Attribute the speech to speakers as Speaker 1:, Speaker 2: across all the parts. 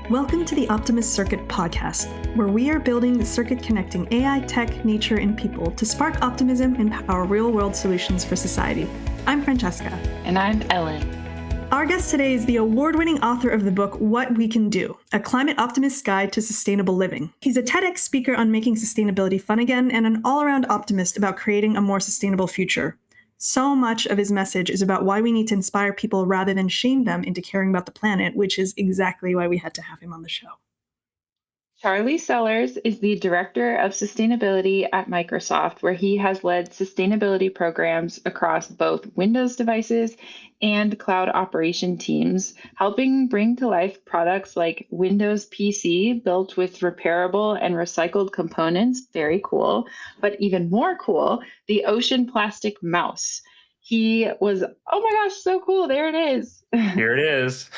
Speaker 1: Welcome to the Optimist Circuit podcast, where we are building the circuit connecting AI, tech, nature, and people to spark optimism and power real-world solutions for society. I'm Francesca.
Speaker 2: And I'm Ellen.
Speaker 1: Our guest today is the award-winning author of the book, What We Can Do, A Climate Optimist's Guide to Sustainable Living. He's a TEDx speaker on making sustainability fun again and an all-around optimist about creating a more sustainable future. So much of his message is about why we need to inspire people rather than shame them into caring about the planet, which is exactly why we had to have him on the show.
Speaker 2: Charlie Sellars is the Director of Sustainability at Microsoft, where he has led sustainability programs across both Windows devices and cloud operation teams, helping bring to life products like Windows PC built with repairable and recycled components. Very cool. But even more cool, the Ocean Plastic Mouse. He was, oh my gosh, so cool. There it is.
Speaker 3: Here it is.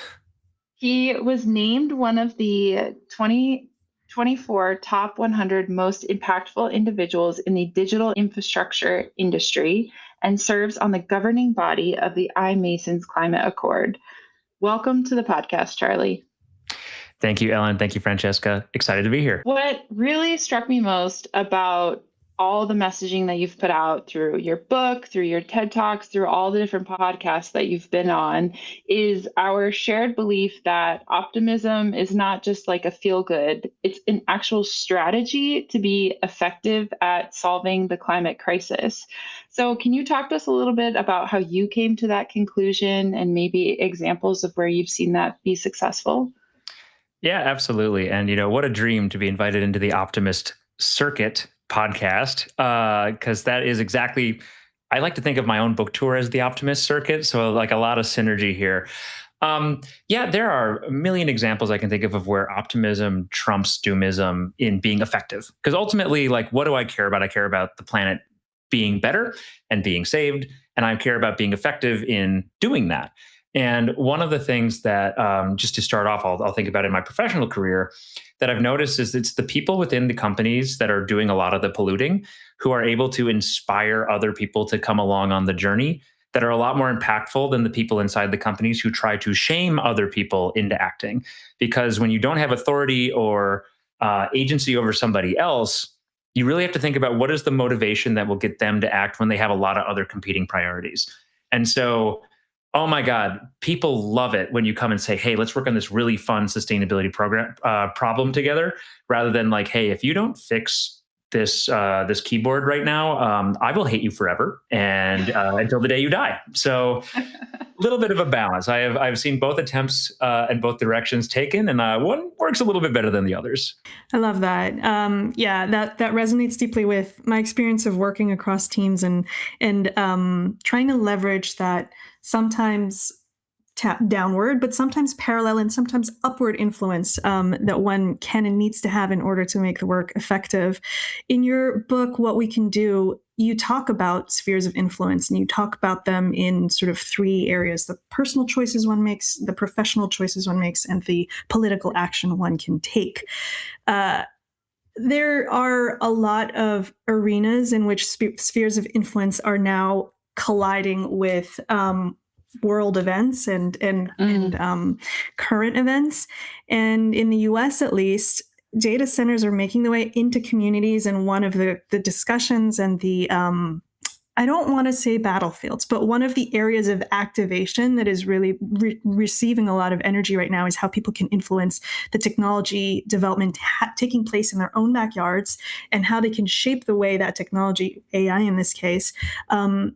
Speaker 2: He was named one of the 2024 top 100 most impactful individuals in the digital infrastructure industry and serves on the governing body of the iMasons Climate Accord. Welcome to the podcast, Charlie.
Speaker 3: Thank you, Ellen. Thank you, Francesca. Excited to be here.
Speaker 2: What really struck me most about all the messaging that you've put out through your book, through your TED Talks, through all the different podcasts that you've been on is our shared belief that optimism is not just like a feel good, it's an actual strategy to be effective at solving the climate crisis. So can you talk to us a little bit about how you came to that conclusion and maybe examples of where you've seen that be successful?
Speaker 3: Yeah, absolutely. And, what a dream to be invited into the Optimist Circuit podcast, because that is exactly, I like to think of my own book tour as the Optimist Circuit. So like a lot of synergy here. There are a million examples I can think of where optimism trumps doomism in being effective. Because ultimately, like, what do I care about? I care about the planet being better and being saved. And I care about being effective in doing that. And one of the things that, just to start off, I'll think about in my professional career that I've noticed is it's the people within the companies that are doing a lot of the polluting who are able to inspire other people to come along on the journey that are a lot more impactful than the people inside the companies who try to shame other people into acting. Because when you don't have authority or agency over somebody else, you really have to think about what is the motivation that will get them to act when they have a lot of other competing priorities. And so, oh my God, people love it when you come and say, hey, let's work on this really fun sustainability problem together, rather than like, hey, if you don't fix this keyboard right now, I will hate you forever and until the day you die. So a little bit of a balance. I've seen both attempts and both directions taken, and one works a little bit better than the others.
Speaker 1: I love that. That resonates deeply with my experience of working across teams and trying to leverage that sometimes tap downward, but sometimes parallel and sometimes upward influence that one can and needs to have in order to make the work effective. In your book, What We Can Do, you talk about spheres of influence and you talk about them in sort of three areas: the personal choices one makes, the professional choices one makes, and the political action one can take. There are a lot of arenas in which spheres of influence are now colliding with world events and current events. And in the US, at least, data centers are making their way into communities. And one of the discussions and the, I don't want to say battlefields, but one of the areas of activation that is really receiving a lot of energy right now is how people can influence the technology development taking place in their own backyards and how they can shape the way that technology, AI in this case,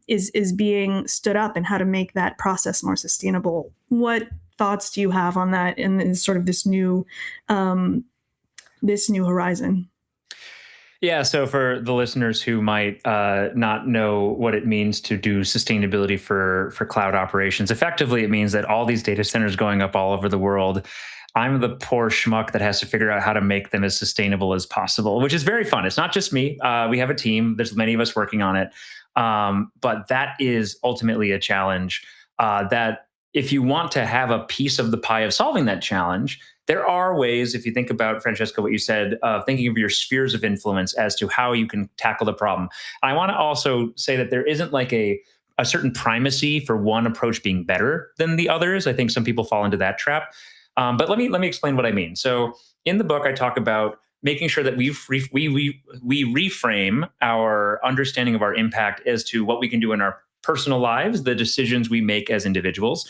Speaker 1: is being stood up and how to make that process more sustainable. What thoughts do you have on that in sort of this new horizon?
Speaker 3: Yeah, so for the listeners who might not know what it means to do sustainability for cloud operations, effectively it means that all these data centers going up all over the world, I'm the poor schmuck that has to figure out how to make them as sustainable as possible, which is very fun. It's not just me. We have a team. There's many of us working on it. But that is ultimately a challenge that if you want to have a piece of the pie of solving that challenge, there are ways, if you think about, Francesca, what you said, thinking of your spheres of influence as to how you can tackle the problem. I want to also say that there isn't like a certain primacy for one approach being better than the others. I think some people fall into that trap. But let me explain what I mean. So in the book, I talk about making sure that we reframe our understanding of our impact as to what we can do in our personal lives, the decisions we make as individuals,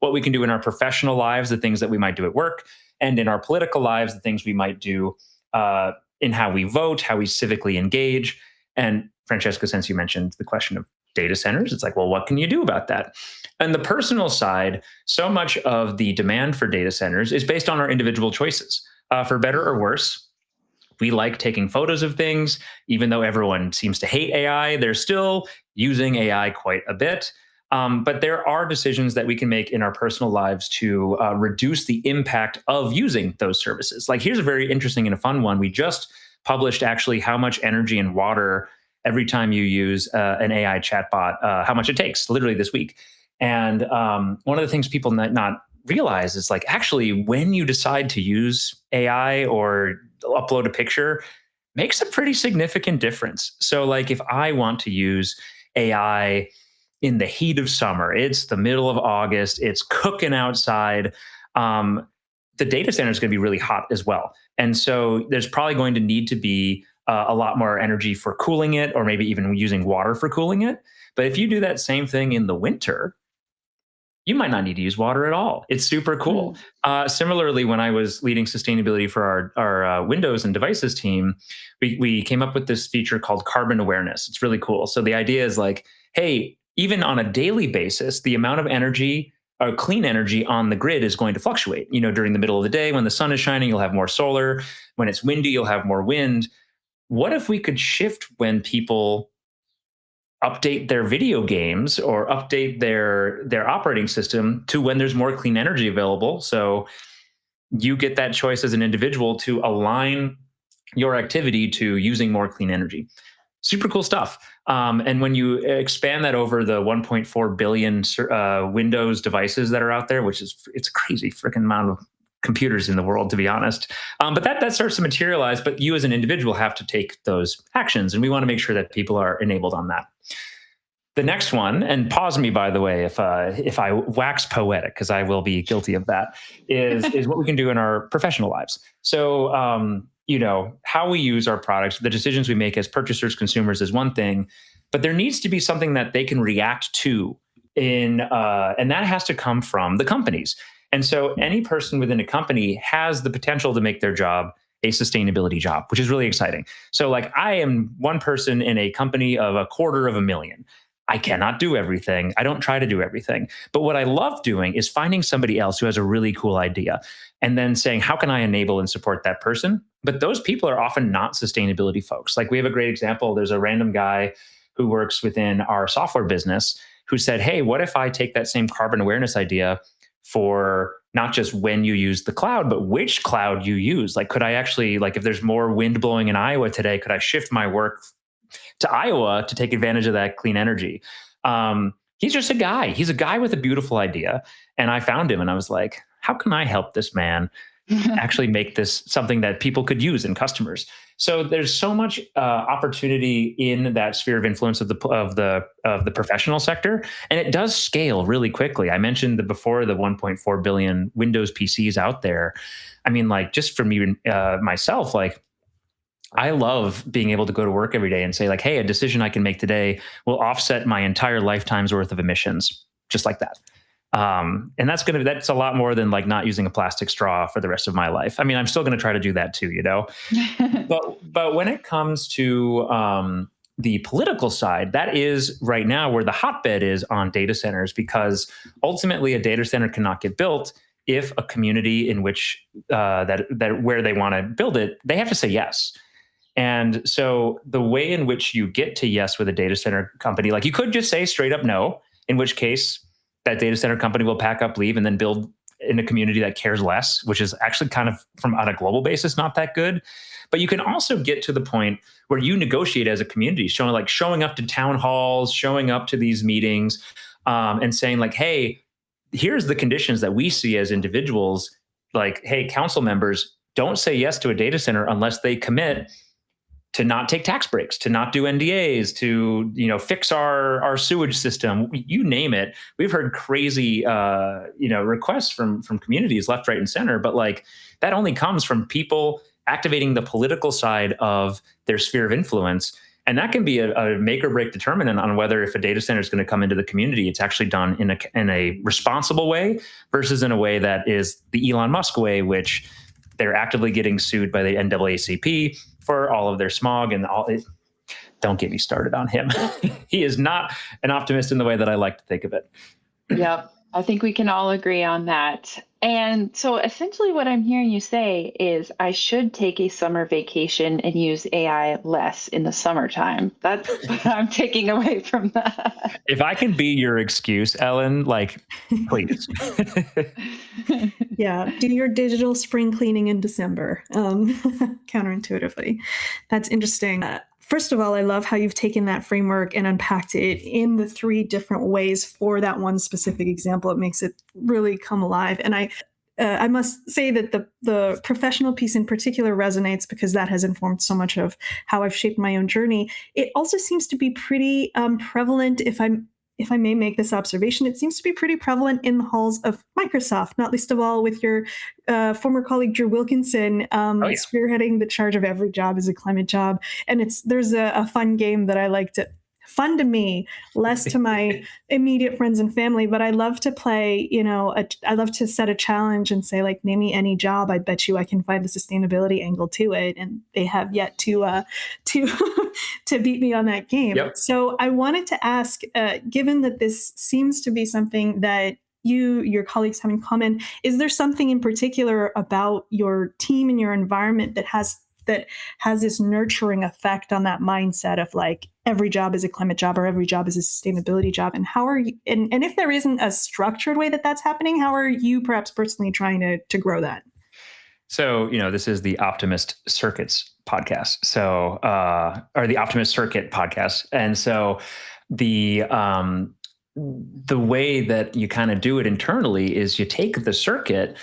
Speaker 3: what we can do in our professional lives, the things that we might do at work, and in our political lives, the things we might do in how we vote, how we civically engage. And Francesca, since you mentioned the question of data centers, it's like, well, what can you do about that? And the personal side, so much of the demand for data centers is based on our individual choices. For better or worse, we like taking photos of things. Even though everyone seems to hate AI, they're still using AI quite a bit. But there are decisions that we can make in our personal lives to reduce the impact of using those services. Like, here's a very interesting and a fun one. We just published actually how much energy and water every time you use an AI chatbot, how much it takes, literally this week. And one of the things people not realize is, like, actually when you decide to use AI or upload a picture, makes a pretty significant difference. So like, if I want to use AI in the heat of summer, it's the middle of August, it's cooking outside, the data center is going to be really hot as well. And so there's probably going to need to be a lot more energy for cooling it, or maybe even using water for cooling it. But if you do that same thing in the winter, you might not need to use water at all. It's super cool. Similarly, when I was leading sustainability for our Windows and devices team, we came up with this feature called carbon awareness. It's really cool. So the idea is like, hey, even on a daily basis, the amount of energy, clean energy on the grid is going to fluctuate. You know, during the middle of the day, when the sun is shining, you'll have more solar. When it's windy, you'll have more wind. What if we could shift when people update their video games or update their operating system to when there's more clean energy available? So you get that choice as an individual to align your activity to using more clean energy. Super cool stuff. And when you expand that over the 1.4 billion Windows devices that are out there, which is, it's a crazy freaking amount of computers in the world, to be honest. But that starts to materialize. But you as an individual have to take those actions, and we want to make sure that people are enabled on that. The next one, and pause me, by the way, if I wax poetic, because I will be guilty of that, is what we can do in our professional lives. So, you know, how we use our products, the decisions we make as purchasers, consumers is one thing, but there needs to be something that they can react to and that has to come from the companies. And so any person within a company has the potential to make their job a sustainability job, which is really exciting. So like, I am one person in a company of 250,000. I cannot do everything. I don't try to do everything. But what I love doing is finding somebody else who has a really cool idea and then saying, how can I enable and support that person? But those people are often not sustainability folks. Like, we have a great example. There's a random guy who works within our software business who said, hey, what if I take that same carbon awareness idea for not just when you use the cloud, but which cloud you use? Like, could I actually, like, if there's more wind blowing in Iowa today, could I shift my work to Iowa to take advantage of that clean energy? He's just a guy. He's a guy with a beautiful idea. And I found him and I was like, how can I help this man actually make this something that people could use and customers? So there's so much opportunity in that sphere of influence of the professional sector, and it does scale really quickly. I mentioned that before, the 1.4 billion Windows PCs out there. I mean, like, just for me myself, like, I love being able to go to work every day and say, like, hey, a decision I can make today will offset my entire lifetime's worth of emissions, just like that. And that's a lot more than like not using a plastic straw for the rest of my life. I mean, I'm still going to try to do that too, you know. but when it comes to the political side, that is right now where the hotbed is on data centers, because ultimately a data center cannot get built if a community in which that where they want to build it, they have to say yes. And so the way in which you get to yes with a data center company, like, you could just say straight up no, in which case that data center company will pack up, leave, and then build in a community that cares less, which is actually kind of, from on a global basis, not that good. But you can also get to the point where you negotiate as a community, showing up to town halls, showing up to these meetings, and saying like, hey, here's the conditions that we see as individuals. Like, hey, council members, don't say yes to a data center unless they commit not take tax breaks, to not do NDAs, to fix our sewage system. You name it. We've heard crazy requests from communities left, right, and center. But like that only comes from people activating the political side of their sphere of influence. And that can be a make or break determinant on whether if a data center is going to come into the community, it's actually done in a responsible way versus in a way that is the Elon Musk way, which they're actively getting sued by the NAACP for all of their smog and all. Don't get me started on him. He is not an optimist in the way that I like to think of it.
Speaker 2: Yep. I think we can all agree on that. And so essentially what I'm hearing you say is I should take a summer vacation and use AI less in the summertime. That's what I'm taking away from that.
Speaker 3: If I can be your excuse, Ellen, like, please.
Speaker 1: Yeah, do your digital spring cleaning in December, counterintuitively. That's interesting. First of all, I love how you've taken that framework and unpacked it in the 3 different ways for that one specific example. It makes it really come alive. And I must say that the professional piece in particular resonates because that has informed so much of how I've shaped my own journey. It also seems to be pretty prevalent, if I may make this observation, it seems to be pretty prevalent in the halls of Microsoft, not least of all with your former colleague, Drew Wilkinson, spearheading the charge of every job is a climate job. And there's a fun game that I like to, fun to me, less to my immediate friends and family, but I love to play, I love to set a challenge and say, like, name me any job. I bet you I can find the sustainability angle to it. And they have yet to to beat me on that game.
Speaker 3: Yep.
Speaker 1: So I wanted to ask, given that this seems to be something that your colleagues have in common, is there something in particular about your team and your environment that has this nurturing effect on that mindset of like every job is a climate job or every job is a sustainability job? And how are you, and if there isn't a structured way that that's happening, how are you perhaps personally trying to grow that?
Speaker 3: So, this is the Optimist Circuits podcast. So, or the Optimist Circuit podcast. And so the way that you kind of do it internally is you take the circuit,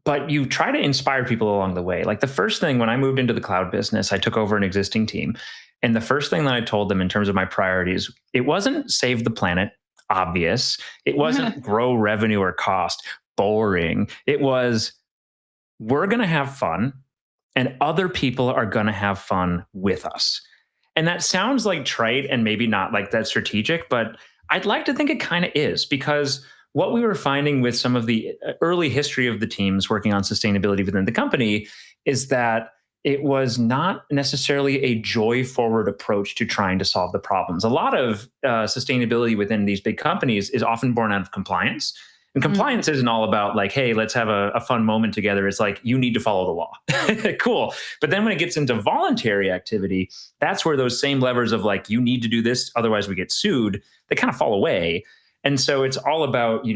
Speaker 3: but you try to inspire people along the way. Like the first thing when I moved into the cloud business, I took over an existing team. And the first thing that I told them in terms of my priorities, it wasn't save the planet, obvious. It wasn't grow revenue or cost, boring. It was, we're going to have fun and other people are going to have fun with us. And that sounds like trite and maybe not like that strategic, but I'd like to think it kind of is, because what we were finding with some of the early history of the teams working on sustainability within the company is that it was not necessarily a joy forward approach to trying to solve the problems. A lot of sustainability within these big companies is often born out of compliance. And compliance isn't all about like, hey, let's have a fun moment together. It's like, you need to follow the law. Cool. But then when it gets into voluntary activity, that's where those same levers of like, you need to do this, otherwise we get sued, they kind of fall away. And so it's all about,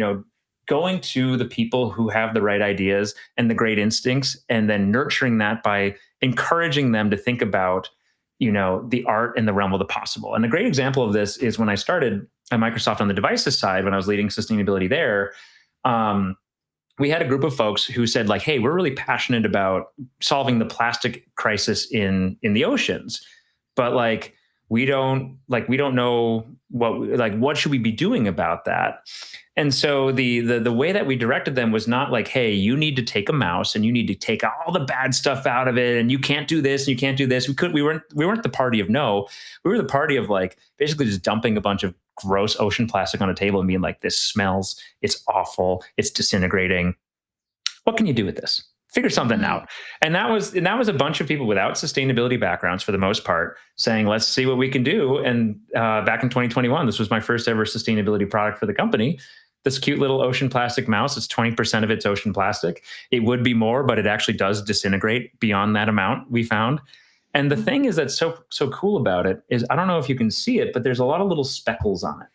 Speaker 3: going to the people who have the right ideas and the great instincts, and then nurturing that by encouraging them to think about, the art and the realm of the possible. And a great example of this is when I started at Microsoft on the devices side, when I was leading sustainability there, we had a group of folks who said like, hey, we're really passionate about solving the plastic crisis in the oceans, but like, we don't know what should we be doing about that. And so the way that we directed them was not like, hey, you need to take a mouse and you need to take all the bad stuff out of it, and you can't do this and you can't do this. We weren't the party of no. We were the party of like basically just dumping a bunch of gross ocean plastic on a table and being like, this smells, it's awful, it's disintegrating. What can you do with this? Figure something out. And that was a bunch of people without sustainability backgrounds for the most part saying, let's see what we can do. And back in 2021, this was my first ever sustainability product for the company. This cute little ocean plastic mouse, it's 20% of its ocean plastic. It would be more, but it actually does disintegrate beyond that amount, we found. And the thing is that's so cool about it is, I don't know if you can see it, but there's a lot of little speckles on it.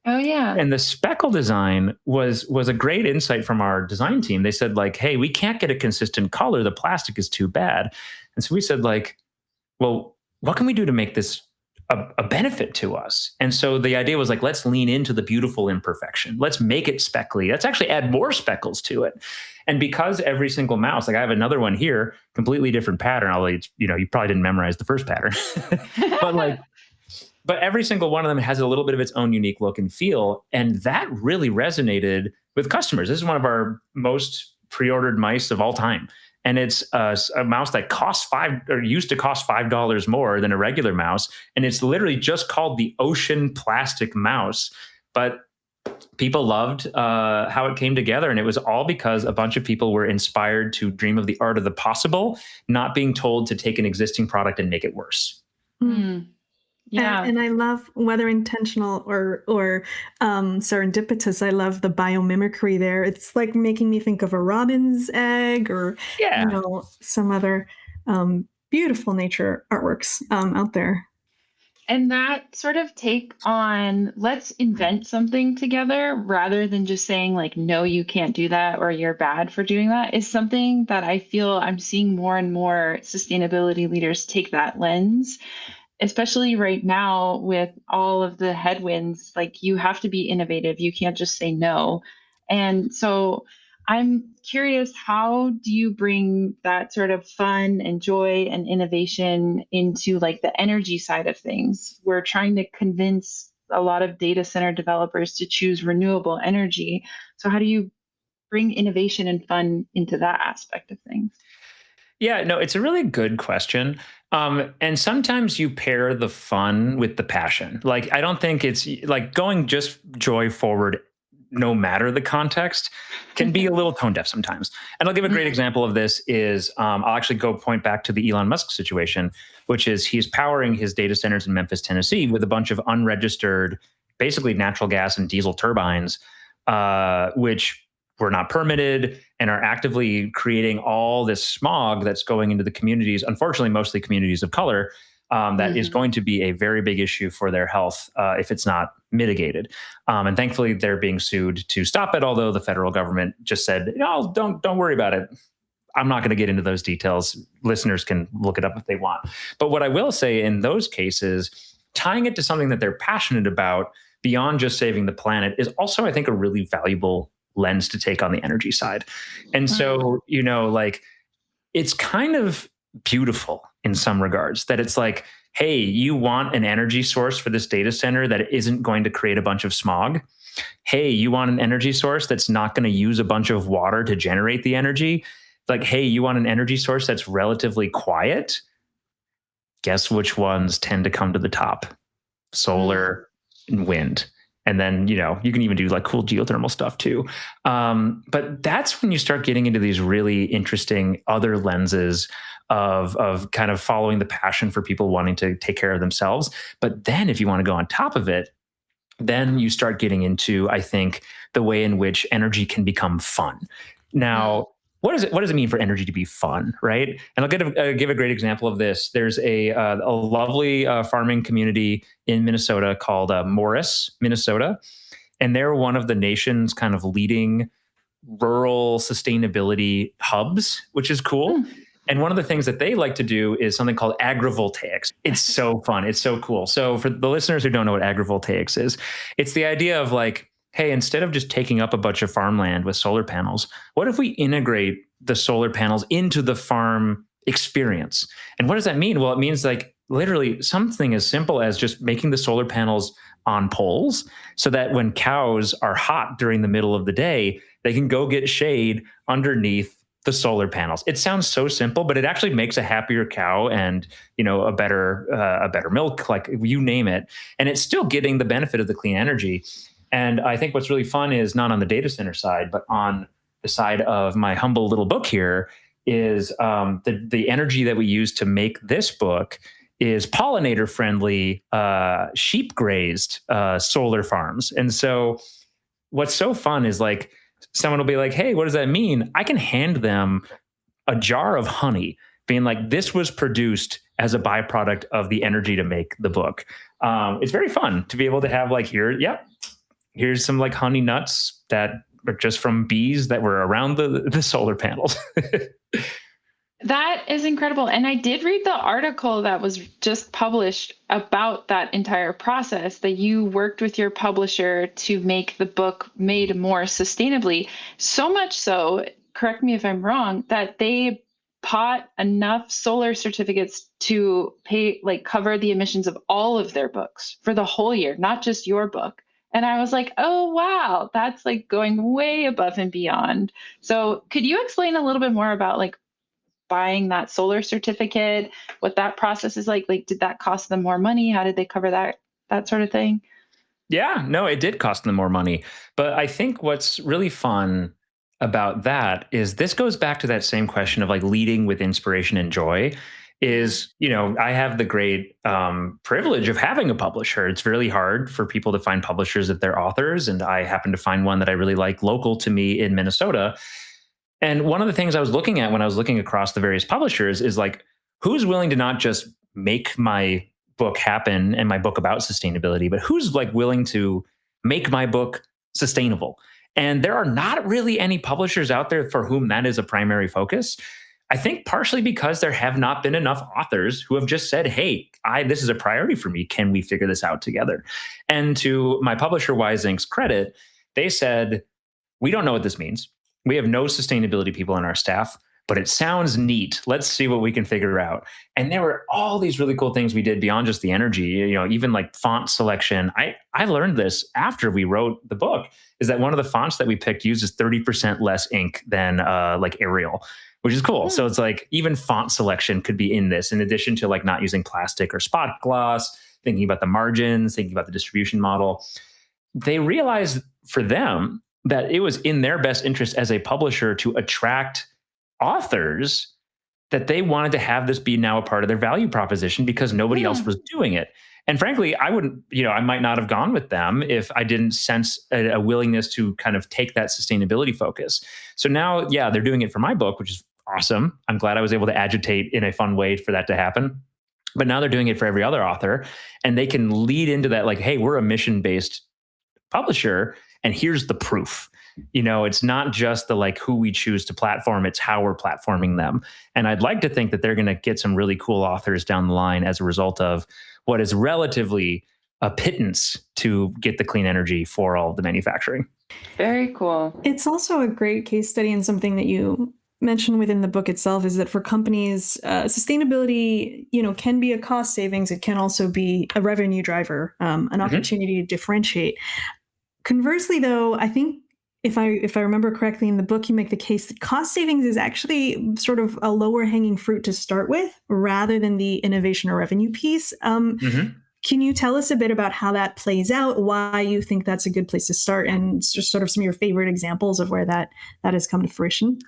Speaker 2: Oh, yeah.
Speaker 3: And the speckle design was a great insight from our design team. They said like, hey, we can't get a consistent color. The plastic is too bad. And so we said like, well, what can we do to make this a benefit to us. And so the idea was like, let's lean into the beautiful imperfection. Let's make it speckly. Let's actually add more speckles to it. And because every single mouse, like I have another one here, completely different pattern, although you probably didn't memorize the first pattern. but every single one of them has a little bit of its own unique look and feel. And that really resonated with customers. This is one of our most pre-ordered mice of all time. And it's a mouse that used to cost $5 more than a regular mouse. And it's literally just called the Ocean Plastic Mouse. But people loved how it came together. And it was all because a bunch of people were inspired to dream of the art of the possible, not being told to take an existing product and make it worse.
Speaker 2: Mm. Yeah.
Speaker 1: And I love, whether intentional or serendipitous, I love the biomimicry there. It's like making me think of a robin's egg or some other beautiful nature artworks out there.
Speaker 2: And that sort of take on, let's invent something together rather than just saying like, no, you can't do that or you're bad for doing that, is something that I feel I'm seeing more and more sustainability leaders take that lens. Especially right now with all of the headwinds, like you have to be innovative. You can't just say no. And so I'm curious, how do you bring that sort of fun and joy and innovation into like the energy side of things? We're trying to convince a lot of data center developers to choose renewable energy. So how do you bring innovation and fun into that aspect of things?
Speaker 3: Yeah, no, it's a really good question. And sometimes you pair the fun with the passion. Like, I don't think it's like going just joy forward, no matter the context, can be a little tone deaf sometimes. And I'll give a great example of this is I'll actually go point back to the Elon Musk situation, which is he's powering his data centers in Memphis, Tennessee with a bunch of unregistered, basically natural gas and diesel turbines, which were not permitted and are actively creating all this smog that's going into the communities, unfortunately, mostly communities of color, that is going to be a very big issue for their health if it's not mitigated. And thankfully, they're being sued to stop it, although the federal government just said, no, don't worry about it. I'm not going to get into those details. Listeners can look it up if they want. But what I will say in those cases, tying it to something that they're passionate about beyond just saving the planet is also, I think, a really valuable lens to take on the energy side. And so, like, it's kind of beautiful in some regards that it's like, hey, you want an energy source for this data center that isn't going to create a bunch of smog. Hey, you want an energy source that's not going to use a bunch of water to generate the energy. Like, hey, you want an energy source that's relatively quiet. Guess which ones tend to come to the top? Solar and wind. And then, you can even do like cool geothermal stuff too. But that's when you start getting into these really interesting other lenses of kind of following the passion for people wanting to take care of themselves. But then if you want to go on top of it, then you start getting into, I think, the way in which energy can become fun. Now, what does it mean for energy to be fun, right? And I'll give a great example of this. There's a lovely farming community in Minnesota called Morris, Minnesota, and they're one of the nation's kind of leading rural sustainability hubs, which is cool. And one of the things that they like to do is something called agrivoltaics. It's so fun. It's so cool. So for the listeners who don't know what agrivoltaics is, it's the idea of like, hey, instead of just taking up a bunch of farmland with solar panels, what if we integrate the solar panels into the farm experience? And what does that mean? Well, it means like literally something as simple as just making the solar panels on poles so that when cows are hot during the middle of the day, they can go get shade underneath the solar panels. It sounds so simple, but it actually makes a happier cow and, a better milk, like you name it. And it's still getting the benefit of the clean energy. And I think what's really fun is not on the data center side, but on the side of my humble little book here is the energy that we use to make this book is pollinator friendly, sheep grazed solar farms. And so what's so fun is like, someone will be like, hey, what does that mean? I can hand them a jar of honey being like, this was produced as a byproduct of the energy to make the book. It's very fun to be able to have like, here's some like honey nuts that are just from bees that were around the solar panels.
Speaker 2: That is incredible. And I did read the article that was just published about that entire process, that you worked with your publisher to make the book made more sustainably. So much so, correct me if I'm wrong, that they bought enough solar certificates to pay, like, cover the emissions of all of their books for the whole year, not just your book. And I was like, oh, wow, that's like going way above and beyond. So could you explain a little bit more about like buying that solar certificate, what that process is like? Like, did that cost them more money? How did they cover that sort of thing?
Speaker 3: Yeah, no, it did cost them more money. But I think what's really fun about that is this goes back to that same question of like leading with inspiration and joy. Is, I have the great privilege of having a publisher. It's really hard for people to find publishers if they're authors. And I happen to find one that I really like local to me in Minnesota. And one of the things I was looking at when I was looking across the various publishers is like, who's willing to not just make my book happen and my book about sustainability, but who's like willing to make my book sustainable? And there are not really any publishers out there for whom that is a primary focus. I think partially because there have not been enough authors who have just said, hey, this is a priority for me. Can we figure this out together? And to my publisher Wise Inc.'s credit, they said, we don't know what this means. We have no sustainability people on our staff, but it sounds neat. Let's see what we can figure out. And there were all these really cool things we did beyond just the energy, even like font selection. I learned this after we wrote the book, is that one of the fonts that we picked uses 30% less ink than like Arial, which is cool. So it's like even font selection could be in this, in addition to like not using plastic or spot gloss, thinking about the margins, thinking about the distribution model. They realized for them that it was in their best interest as a publisher to attract authors, that they wanted to have this be now a part of their value proposition because nobody else was doing it. And frankly, I wouldn't, I might not have gone with them if I didn't sense a willingness to kind of take that sustainability focus. So now, yeah, they're doing it for my book, which is awesome. I'm glad I was able to agitate in a fun way for that to happen. But now they're doing it for every other author, and they can lead into that like, hey, we're a mission-based publisher, and here's the proof. It's not just the like who we choose to platform, it's how we're platforming them. And I'd like to think that they're going to get some really cool authors down the line as a result of what is relatively a pittance to get the clean energy for all of the manufacturing.
Speaker 2: Very cool.
Speaker 1: It's also a great case study, and something that you mentioned within the book itself is that for companies, sustainability, can be a cost savings. It can also be a revenue driver, an opportunity to differentiate. Conversely, though, I think if I remember correctly in the book, you make the case that cost savings is actually sort of a lower hanging fruit to start with, rather than the innovation or revenue piece. Can you tell us a bit about how that plays out, why you think that's a good place to start, and just sort of some of your favorite examples of where that has come to fruition?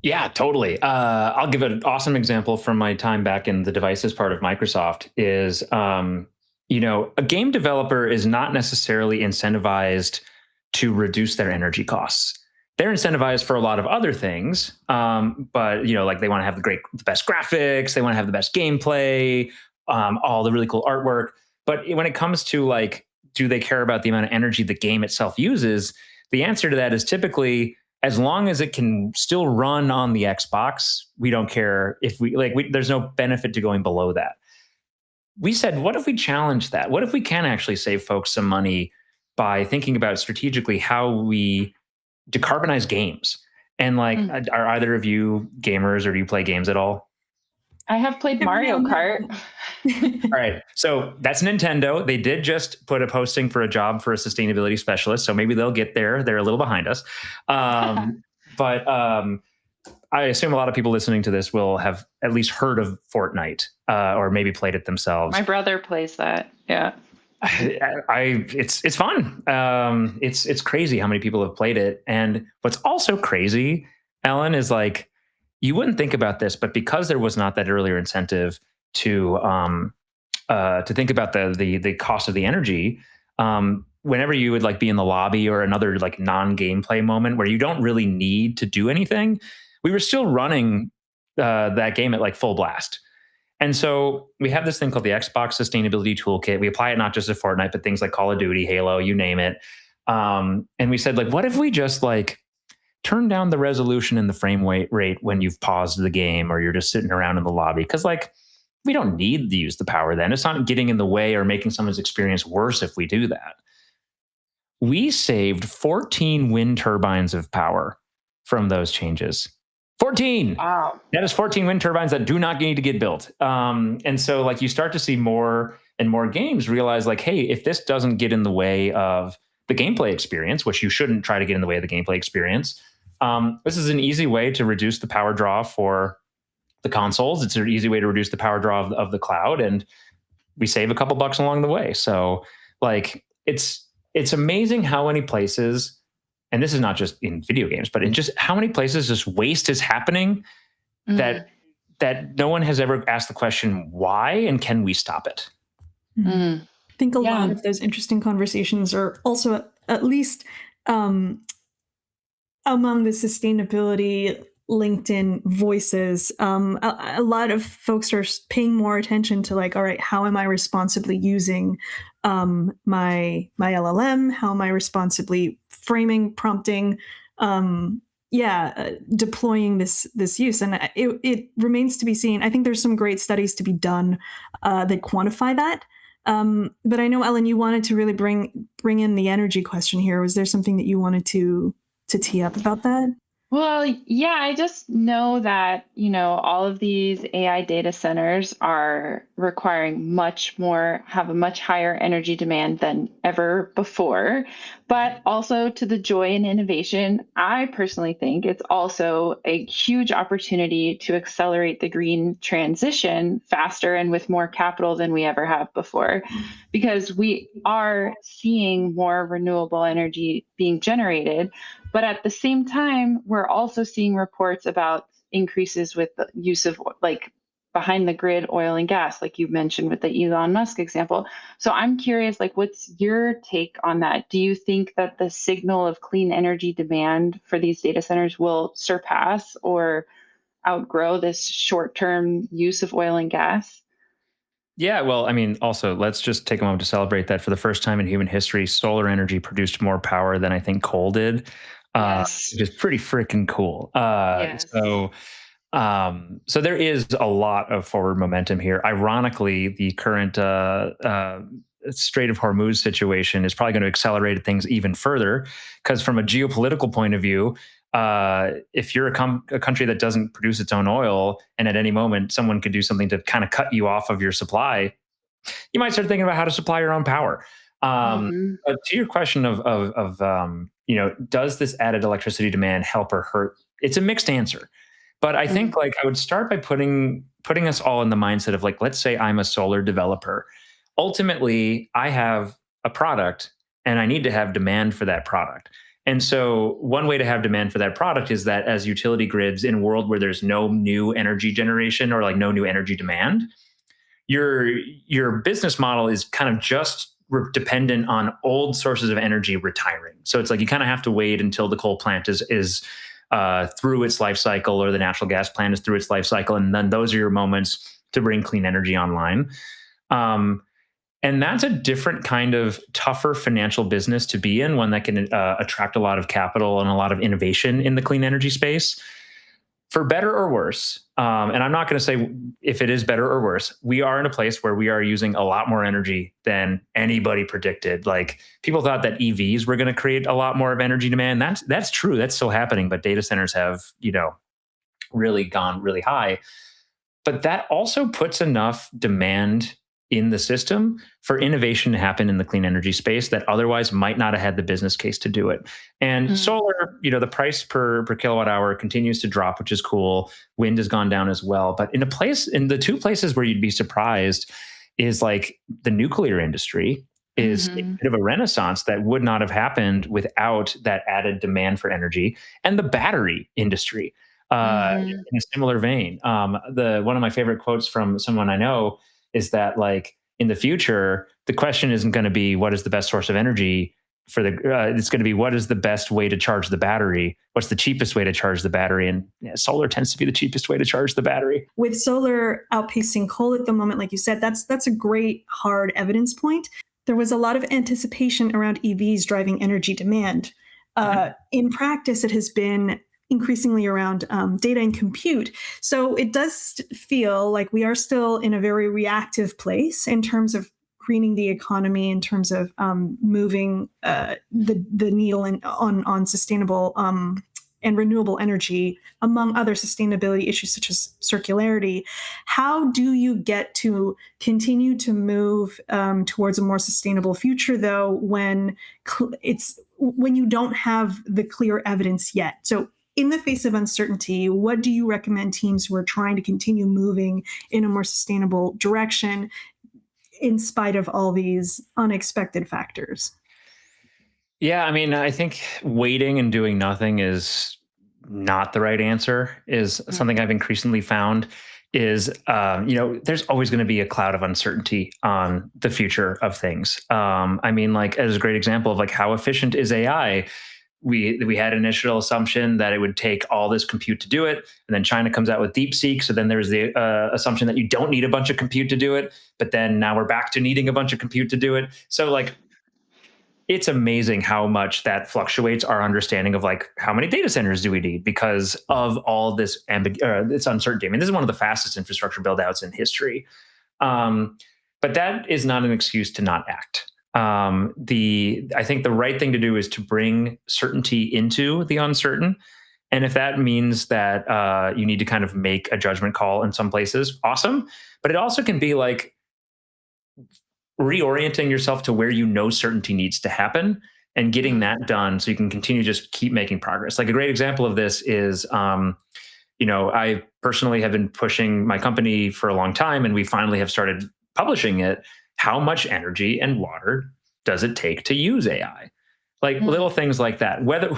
Speaker 3: Yeah, totally. I'll give an awesome example from my time back in the devices part of Microsoft is, a game developer is not necessarily incentivized to reduce their energy costs. They're incentivized for a lot of other things, but like they want to have the best graphics, they want to have the best gameplay, all the really cool artwork. But when it comes to like, do they care about the amount of energy the game itself uses? The answer to that is typically, as long as it can still run on the Xbox, we don't care if there's no benefit to going below that. We said, what if we challenge that? What if we can actually save folks some money by thinking about strategically how we decarbonize games? And like, are either of you gamers, or do you play games at all?
Speaker 2: I have played Mario Kart.
Speaker 3: All right. So that's Nintendo. They did just put a posting for a job for a sustainability specialist. So maybe they'll get there. They're a little behind us. But I assume a lot of people listening to this will have at least heard of Fortnite, or maybe played it themselves.
Speaker 2: My brother plays that. Yeah.
Speaker 3: It's fun. It's crazy how many people have played it. And what's also crazy, Ellen, is like, you wouldn't think about this, but because there was not that earlier incentive to think about the cost of the energy, whenever you would like be in the lobby or another like non-gameplay moment where you don't really need to do anything, we were still running that game at like full blast. And so we have this thing called the Xbox Sustainability Toolkit. We apply it not just to Fortnite, but things like Call of Duty, Halo, you name it. And we said, like, what if we just like turn down the resolution and the rate when you've paused the game or you're just sitting around in the lobby. Because like we don't need to use the power then. It's not getting in the way or making someone's experience worse if we do that. We saved 14 wind turbines of power from those changes. 14.
Speaker 2: Wow.
Speaker 3: That is 14 wind turbines that do not need to get built. And so like you start to see more and more games realize like, hey, if this doesn't get in the way of the gameplay experience, which you shouldn't try to get in the way of the gameplay experience, this is an easy way to reduce the power draw for the consoles. It's an easy way to reduce the power draw of the cloud, and we save a couple bucks along the way. So like it's amazing how many places, and this is not just in video games, but in just how many places just waste is happening that no one has ever asked the question, why and can we stop it?
Speaker 1: I think a lot of those interesting conversations are also at least among the sustainability LinkedIn voices. A lot of folks are paying more attention to like, all right, how am I responsibly using my LLM? How am I responsibly framing, prompting, deploying this use? And it remains to be seen. I think there's some great studies to be done that quantify that. But I know, Ellen, you wanted to really bring in the energy question here. Was there something that you wanted to tee up about that?
Speaker 2: Well, yeah, I just know that, all of these AI data centers are requiring have a much higher energy demand than ever before. But also to the joy and innovation, I personally think it's also a huge opportunity to accelerate the green transition faster and with more capital than we ever have before, because we are seeing more renewable energy being generated. But at the same time, we're also seeing reports about increases with the use of like behind the grid oil and gas, like you mentioned with the Elon Musk example. So I'm curious, like, what's your take on that? Do you think that the signal of clean energy demand for these data centers will surpass or outgrow this short-term use of oil and gas?
Speaker 3: Yeah, well, I mean, also, let's just take a moment to celebrate that for the first time in human history, solar energy produced more power than I think coal did,
Speaker 2: Yes.
Speaker 3: which is pretty freaking cool.
Speaker 2: Yes.
Speaker 3: So there is a lot of forward momentum here. Ironically, the current Strait of Hormuz situation is probably going to accelerate things even further, because from a geopolitical point of view, if you're a country that doesn't produce its own oil, and at any moment someone could do something to kind of cut you off of your supply, you might start thinking about how to supply your own power.
Speaker 2: Mhm.
Speaker 3: But to your question of does this added electricity demand help or hurt? It's a mixed answer. But I think like I would start by putting us all in the mindset of like, let's say I'm a solar developer. Ultimately, I have a product and I need to have demand for that product. And so one way to have demand for that product is that as utility grids in a world where there's no new energy generation or like no new energy demand, your business model is kind of just dependent on old sources of energy retiring. So it's like you kind of have to wait until the coal plant is through its life cycle, or the natural gas plant is through its life cycle, and then those are your moments to bring clean energy online. And that's a different kind of tougher financial business to be in, one that can attract a lot of capital and a lot of innovation in the clean energy space. For better or worse, and I'm not going to say if it is better or worse, we are in a place where we are using a lot more energy than anybody predicted. Like people thought that EVs were going to create a lot more of energy demand. That's true. That's still happening, but data centers have, really gone really high. But that also puts enough demand in the system for innovation to happen in the clean energy space that otherwise might not have had the business case to do it. And solar, the price per kilowatt hour continues to drop, which is cool. Wind has gone down as well. But in the two places where you'd be surprised is like the nuclear industry is a bit of a renaissance that would not have happened without that added demand for energy, and the battery industry. In a similar vein, one of my favorite quotes from someone I know is that like in the future, the question isn't going to be what is the best source of energy for it's going to be what is the best way to charge the battery? What's the cheapest way to charge the battery? And solar tends to be the cheapest way to charge the battery.
Speaker 1: With solar outpacing coal at the moment, like you said, that's a great hard evidence point. There was a lot of anticipation around EVs driving energy demand. In practice, it has been increasingly around data and compute. So it does feel like we are still in a very reactive place in terms of greening the economy, in terms of moving the needle on sustainable and renewable energy, among other sustainability issues such as circularity. How do you get to continue to move towards a more sustainable future, though, when you don't have the clear evidence yet? So in the face of uncertainty, what do you recommend teams who are trying to continue moving in a more sustainable direction in spite of all these unexpected factors?
Speaker 3: Yeah, I mean, I think waiting and doing nothing is not the right answer, is something I've increasingly found is, there's always going to be a cloud of uncertainty on the future of things. I mean, like, as a great example of like how efficient is AI, we had an initial assumption that it would take all this compute to do it, and then China comes out with DeepSeek. So then there's the assumption that you don't need a bunch of compute to do it, but then now we're back to needing a bunch of compute to do it. So like, it's amazing how much that fluctuates our understanding of like how many data centers do we need because of all this this uncertainty. I mean, this is one of the fastest infrastructure build outs in history. But that is not an excuse to not act. I think the right thing to do is to bring certainty into the uncertain. And if that means that you need to kind of make a judgment call in some places, awesome. But it also can be like reorienting yourself to where you know certainty needs to happen and getting that done so you can continue to just keep making progress. Like a great example of this is, I personally have been pushing my company for a long time, and we finally have started publishing it. How much energy and water does it take to use AI? Like little things like that. Whether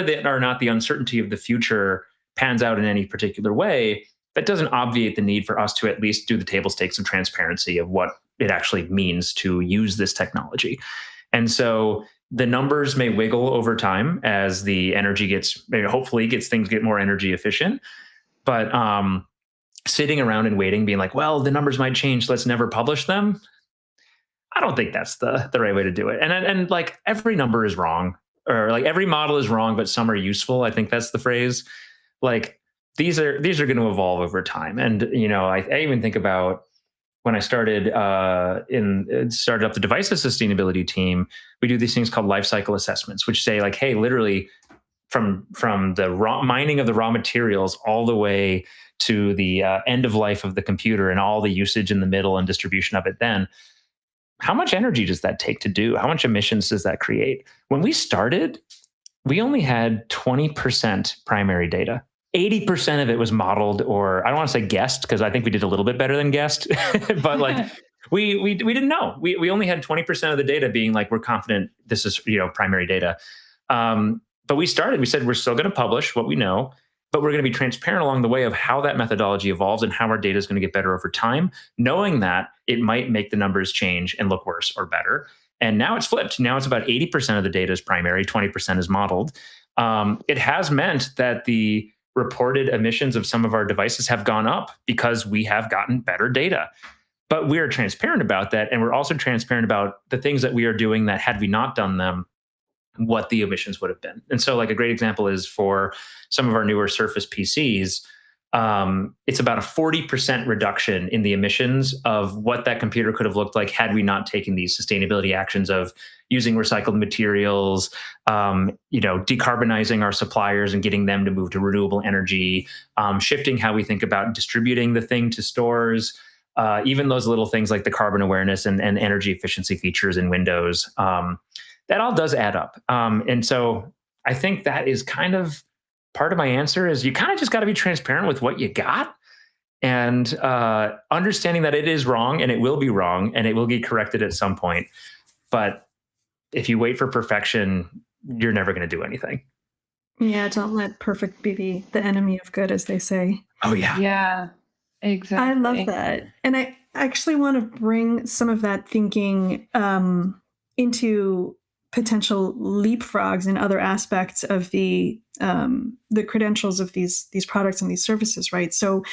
Speaker 3: that or not the uncertainty of the future pans out in any particular way, that doesn't obviate the need for us to at least do the table stakes of transparency of what it actually means to use this technology. And so the numbers may wiggle over time as the energy hopefully things get more energy efficient. But sitting around and waiting, being like, well, the numbers might change, let's never publish them. I don't think that's the right way to do it. And like every number is wrong, or like every model is wrong, but some are useful. I think that's the phrase. Like these are going to evolve over time. And I even think about when I started started up the devices sustainability team. We do these things called life cycle assessments, which say like, hey, literally from the mining of the raw materials all the way to the end of life of the computer and all the usage in the middle and distribution of it, then how much energy does that take to do? How much emissions does that create? When we started, we only had 20% primary data. 80% of it was modeled, or I don't want to say guessed, because I think we did a little bit better than guessed, but like we didn't know. We only had 20% of the data being like, we're confident this is primary data. But we said we're still going to publish what we know, but we're going to be transparent along the way of how that methodology evolves and how our data is going to get better over time, knowing that it might make the numbers change and look worse or better. And now it's flipped. Now it's about 80% of the data is primary, 20% is modeled. It has meant that the reported emissions of some of our devices have gone up because we have gotten better data. But we are transparent about that. And we're also transparent about the things that we are doing that had we not done them, what the emissions would have been. And so like a great example is for some of our newer Surface PCs, it's about a 40% reduction in the emissions of what that computer could have looked like had we not taken these sustainability actions of using recycled materials, decarbonizing our suppliers and getting them to move to renewable energy, shifting how we think about distributing the thing to stores, even those little things like the carbon awareness and energy efficiency features in Windows. That all does add up. And so I think that is kind of part of my answer is you kind of just got to be transparent with what you got and understanding that it is wrong and it will be wrong and it will get corrected at some point. But if you wait for perfection, you're never going to do anything.
Speaker 1: Yeah, don't let perfect be the enemy of good, as they say.
Speaker 3: Oh, yeah.
Speaker 2: Yeah, exactly.
Speaker 1: I love that. And I actually want to bring some of that thinking into potential leapfrogs in other aspects of the credentials of these products and these services, right? So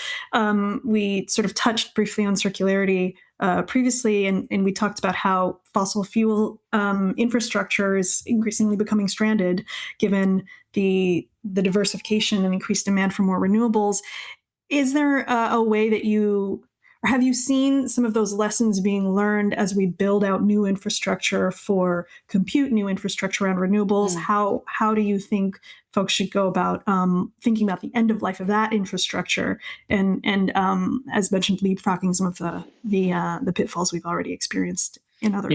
Speaker 1: we sort of touched briefly on circularity previously, and we talked about how fossil fuel infrastructure is increasingly becoming stranded, given the diversification and increased demand for more renewables. Is there a way that or have you seen some of those lessons being learned as we build out new infrastructure for compute, new infrastructure around renewables? How do you think folks should go about thinking about the end of life of that infrastructure, and as mentioned, leapfrogging some of the pitfalls we've already experienced in other?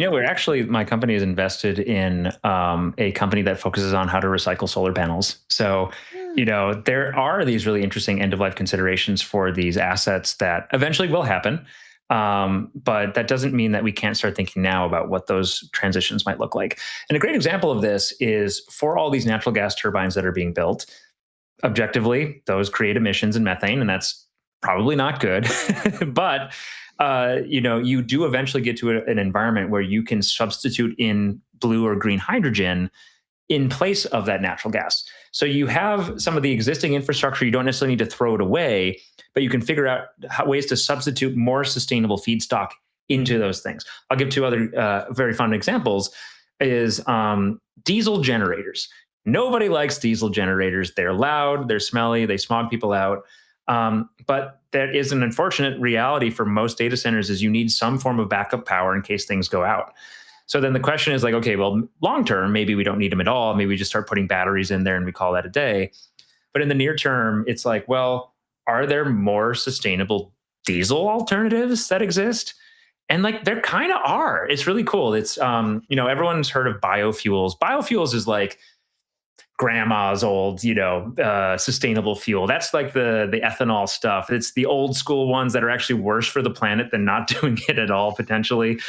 Speaker 3: My company is invested in a company that focuses on how to recycle solar panels. So, there are these really interesting end of life considerations for these assets that eventually will happen. But that doesn't mean that we can't start thinking now about what those transitions might look like. And a great example of this is for all these natural gas turbines that are being built, objectively, those create emissions and methane, and that's probably not good. But you do eventually get to an environment where you can substitute in blue or green hydrogen in place of that natural gas. So you have some of the existing infrastructure. You don't necessarily need to throw it away, but you can figure out ways to substitute more sustainable feedstock into those things. I'll give two other very fun examples is diesel generators. Nobody likes diesel generators. They're loud, they're smelly, they smog people out. But that is an unfortunate reality for most data centers is you need some form of backup power in case things go out. So then the question is like, okay, well, long term, maybe we don't need them at all. Maybe we just start putting batteries in there and we call that a day. But in the near term, it's like, well, are there more sustainable diesel alternatives that exist? And like there kind of are. It's really cool. It's everyone's heard of biofuels. Biofuels is like grandma's old, sustainable fuel. That's like the ethanol stuff. It's the old school ones that are actually worse for the planet than not doing it at all, potentially.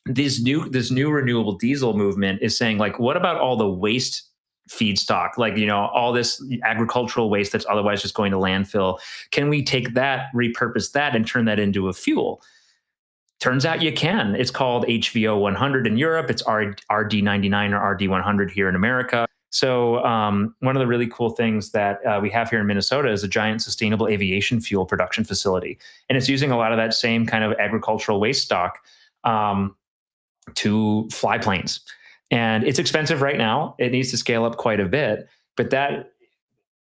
Speaker 3: This new renewable diesel movement is saying like, what about all the waste feedstock, like, all this agricultural waste that's otherwise just going to landfill? Can we take that, repurpose that, and turn that into a fuel? Turns out you can. It's called HVO 100 in Europe. It's RD 99 or RD 100 here in America. So one of the really cool things that we have here in Minnesota is a giant sustainable aviation fuel production facility. And it's using a lot of that same kind of agricultural waste stock to fly planes. And it's expensive right now. It needs to scale up quite a bit. But that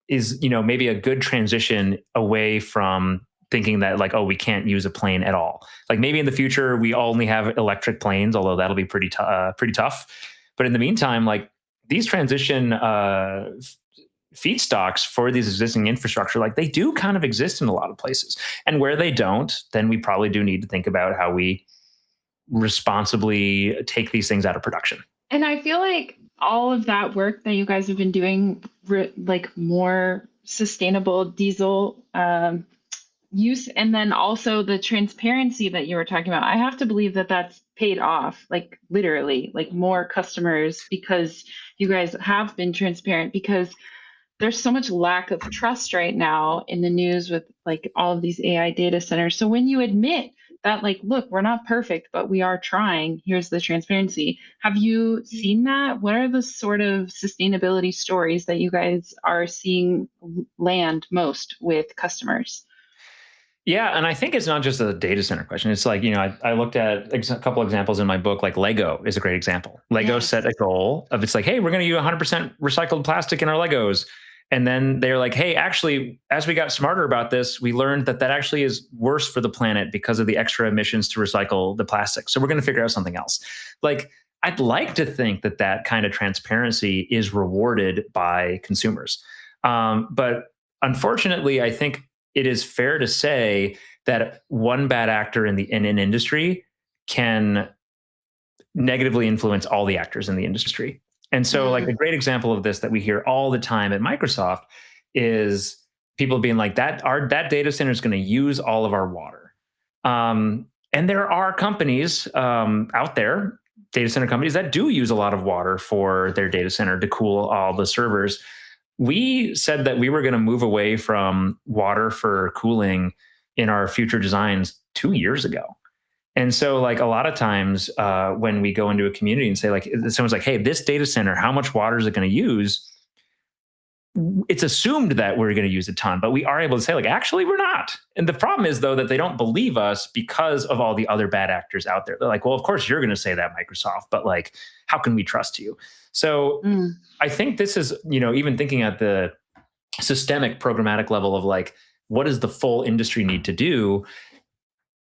Speaker 3: is, maybe a good transition away from thinking that like, oh, we can't use a plane at all. Like maybe in the future we only have electric planes, although that'll be pretty tough. But in the meantime, like these transition feedstocks for these existing infrastructure, like they do kind of exist in a lot of places. And where they don't, then we probably do need to think about how we responsibly take these things out of production.
Speaker 2: And I feel like all of that work that you guys have been doing, like more sustainable diesel use, and then also the transparency that you were talking about, I have to believe that that's paid off, like literally, like more customers, because you guys have been transparent, because there's so much lack of trust right now in the news with like all of these AI data centers. So when you admit that, like, look, we're not perfect, but we are trying, here's the transparency. Have you seen that? What are the sort of sustainability stories that you guys are seeing land most with customers?
Speaker 3: Yeah, and I think it's not just a data center question. It's like, I looked at a couple examples in my book, like Lego is a great example. Lego set a goal of, it's like, hey, we're going to use 100% recycled plastic in our Legos. And then they're like, hey, actually, as we got smarter about this, we learned that actually is worse for the planet because of the extra emissions to recycle the plastic. So we're going to figure out something else. Like, I'd like to think that kind of transparency is rewarded by consumers. But unfortunately, I think it is fair to say that one bad actor in an industry can negatively influence all the actors in the industry. And so like a great example of this that we hear all the time at Microsoft is people being like, that data center is going to use all of our water. And there are companies out there, data center companies that do use a lot of water for their data center to cool all the servers. We said that we were going to move away from water for cooling in our future designs 2 years ago. And so like a lot of times when we go into a community and say like, someone's like, hey, this data center, how much water is it going to use? it's assumed that we're going to use a ton, but we are able to say, like, actually, we're not. And the problem is, though, that they don't believe us because of all the other bad actors out there. They're like, well, of course you're going to say that, Microsoft, but like, how can we trust you? So I think this is, even thinking at the systemic programmatic level of like, what does the full industry need to do?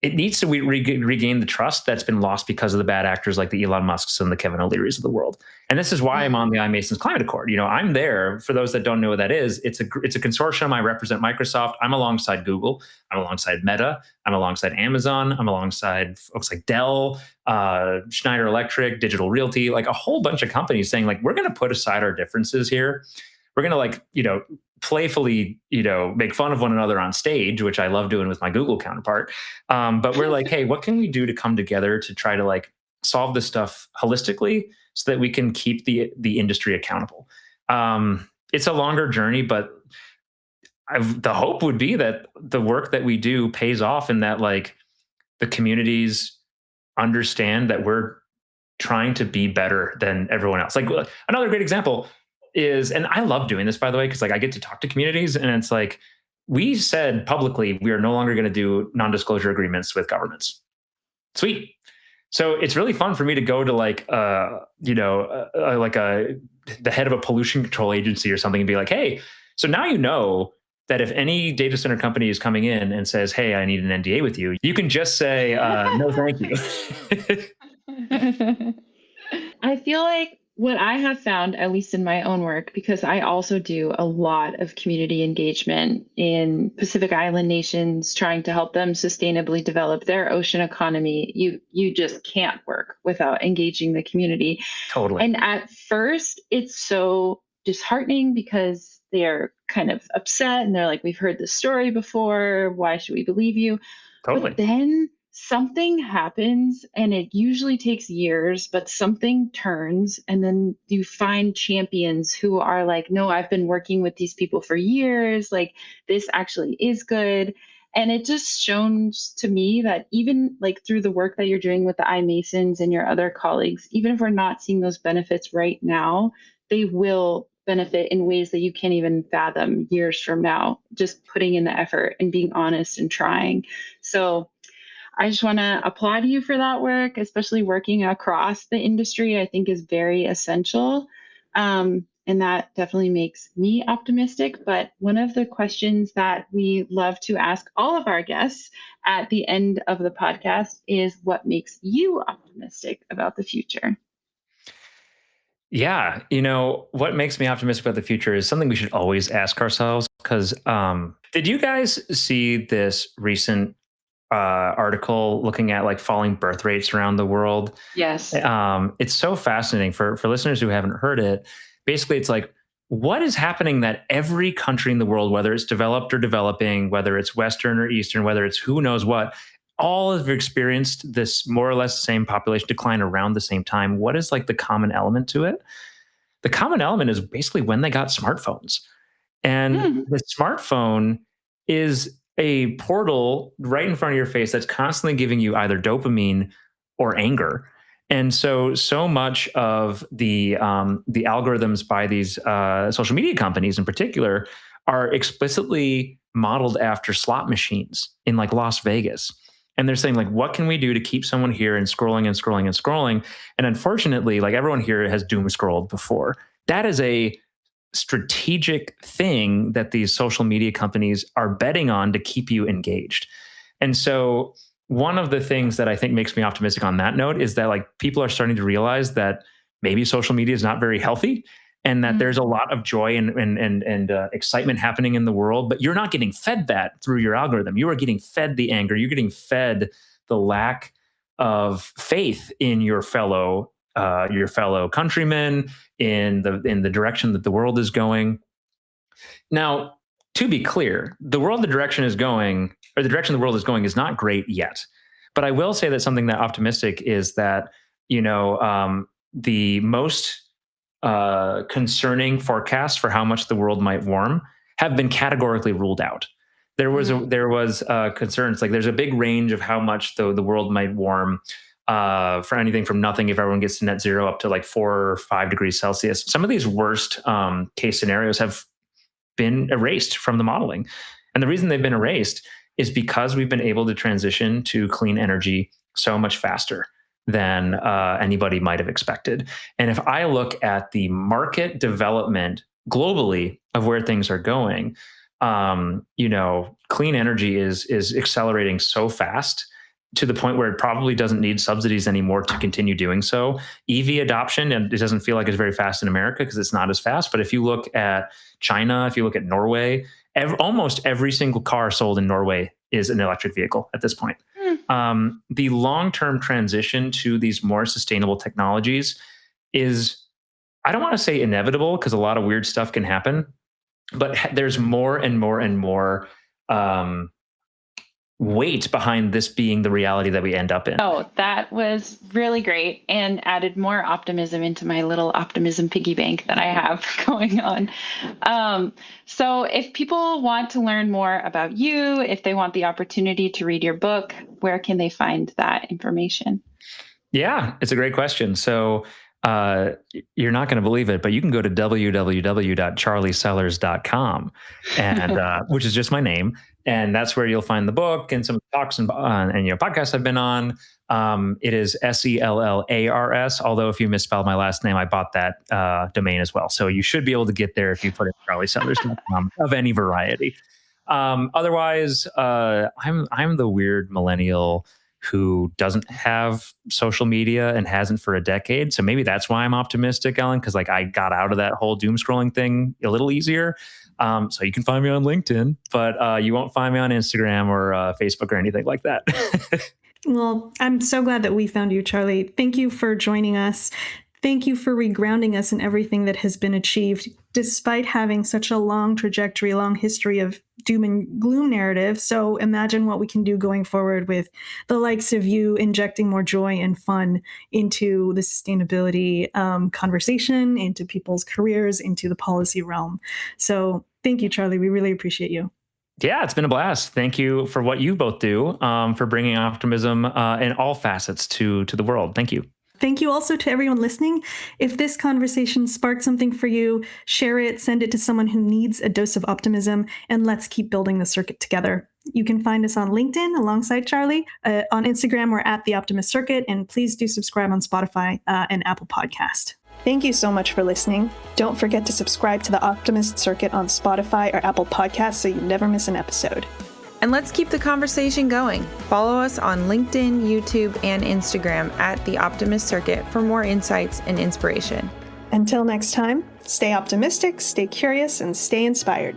Speaker 3: It needs to regain the trust that's been lost because of the bad actors like the Elon Musks and the Kevin O'Learys of the world. And this is why I'm on the iMasons Climate Accord. I'm there. For those that don't know what that is, it's a consortium. I represent Microsoft. I'm alongside Google. I'm alongside Meta. I'm alongside Amazon. I'm alongside folks like Dell, Schneider Electric, Digital Realty, like a whole bunch of companies saying, like, we're going to put aside our differences here. We're going to, like, playfully, make fun of one another on stage, which I love doing with my Google counterpart. But we're like, hey, what can we do to come together to try to like solve this stuff holistically so that we can keep the industry accountable? It's a longer journey, but the hope would be that the work that we do pays off and that like the communities understand that we're trying to be better than everyone else. Like another great example is, and I love doing this, by the way, because like I get to talk to communities, and it's like we said publicly we are no longer going to do non-disclosure agreements with governments. Sweet. So it's really fun for me to go to like the head of a pollution control agency or something and be like, hey, so now you know that if any data center company is coming in and says, hey, I need an NDA with you, you can just say no, thank you.
Speaker 2: I feel like what I have found, at least in my own work, because I also do a lot of community engagement in Pacific Island nations, trying to help them sustainably develop their ocean economy. You just can't work without engaging the community.
Speaker 3: Totally.
Speaker 2: And at first, it's so disheartening because they're kind of upset and they're like, we've heard this story before. Why should we believe you?
Speaker 3: Totally.
Speaker 2: But then something happens, and it usually takes years, but something turns, and then you find champions who are like, no, I've been working with these people for years, like this actually is good. And it just shows to me that even like through the work that you're doing with the iMasons and your other colleagues, even if we're not seeing those benefits right now, they will benefit in ways that you can't even fathom years from now, just putting in the effort and being honest and trying. So I just want to applaud you for that work, especially working across the industry, I think is very essential. And that definitely makes me optimistic. But one of the questions that we love to ask all of our guests at the end of the podcast is, what makes you optimistic about the future?
Speaker 3: Yeah, what makes me optimistic about the future is something we should always ask ourselves. Because did you guys see this recent article looking at like falling birth rates around the world?
Speaker 2: Yes.
Speaker 3: It's so fascinating for listeners who haven't heard it. Basically, it's like, what is happening that every country in the world, whether it's developed or developing, whether it's Western or Eastern, whether it's who knows what, all have experienced this more or less same population decline around the same time. What is like the common element to it? The common element is basically when they got smartphones. And the smartphone is a portal right in front of your face that's constantly giving you either dopamine or anger. And so much of the algorithms by these social media companies in particular are explicitly modeled after slot machines in like Las Vegas. And they're saying, like, what can we do to keep someone here and scrolling and scrolling and scrolling? And unfortunately, like everyone here has doom scrolled before. That is a strategic thing that these social media companies are betting on to keep you engaged. And so one of the things that I think makes me optimistic on that note is that like people are starting to realize that maybe social media is not very healthy, and that there's a lot of joy and excitement happening in the world, but you're not getting fed that through your algorithm. You are getting fed the anger. You're getting fed the lack of faith in your fellow countrymen, in the direction that the world is going. Now, to be clear, the direction the world is going is not great yet. But I will say that something that optimistic is that, the most concerning forecasts for how much the world might warm have been categorically ruled out. There was concerns, like there's a big range of how much the world might warm, for anything from nothing if everyone gets to net zero up to like 4 or 5 degrees Celsius. Some of these worst case scenarios have been erased from the modeling. And the reason they've been erased is because we've been able to transition to clean energy so much faster than anybody might have expected. And if I look at the market development globally of where things are going, clean energy is accelerating so fast to the point where it probably doesn't need subsidies anymore to continue doing so. EV adoption, and it doesn't feel like it's very fast in America because it's not as fast. But if you look at China, if you look at Norway, almost every single car sold in Norway is an electric vehicle at this point. The long-term transition to these more sustainable technologies is, I don't want to say inevitable because a lot of weird stuff can happen, but there's more and more and more weight behind this being the reality that we end up in.
Speaker 2: Oh, that was really great and added more optimism into my little optimism piggy bank that I have going on. So if people want to learn more about you, if they want the opportunity to read your book, where can they find that information?
Speaker 3: Yeah, it's a great question. So you're not going to believe it, but you can go to www.charliesellars.com, and which is just my name, and that's where you'll find the book and some talks and podcasts I've been on. It is Sellars. Although if you misspelled my last name, I bought that domain as well, so you should be able to get there if you put in charliesellars.com of any variety. Otherwise, I'm the weird millennial who doesn't have social media and hasn't for a decade. So maybe that's why I'm optimistic, Ellen, because I got out of that whole doom scrolling thing a little easier. So you can find me on LinkedIn, but you won't find me on Instagram or Facebook or anything like that.
Speaker 1: Well, I'm so glad that we found you, Charlie. Thank you for joining us. Thank you for regrounding us in everything that has been achieved, despite having such a long trajectory, long history of doom and gloom narrative. So imagine what we can do going forward with the likes of you injecting more joy and fun into the sustainability conversation, into people's careers, into the policy realm. So thank you, Charlie. We really appreciate you.
Speaker 3: Yeah, it's been a blast. Thank you for what you both do, for bringing optimism in all facets to the world. Thank you.
Speaker 1: Thank you also to everyone listening. If this conversation sparked something for you, share it, send it to someone who needs a dose of optimism, and let's keep building the circuit together. You can find us on LinkedIn alongside Charlie. On Instagram, we're at The Optimist Circuit, and please do subscribe on Spotify and Apple Podcast. Thank you so much for listening. Don't forget to subscribe to The Optimist Circuit on Spotify or Apple Podcasts so you never miss an episode.
Speaker 4: And let's keep the conversation going. Follow us on LinkedIn, YouTube, and Instagram at The Optimist Circuit for more insights and inspiration.
Speaker 1: Until next time, stay optimistic, stay curious, and stay inspired.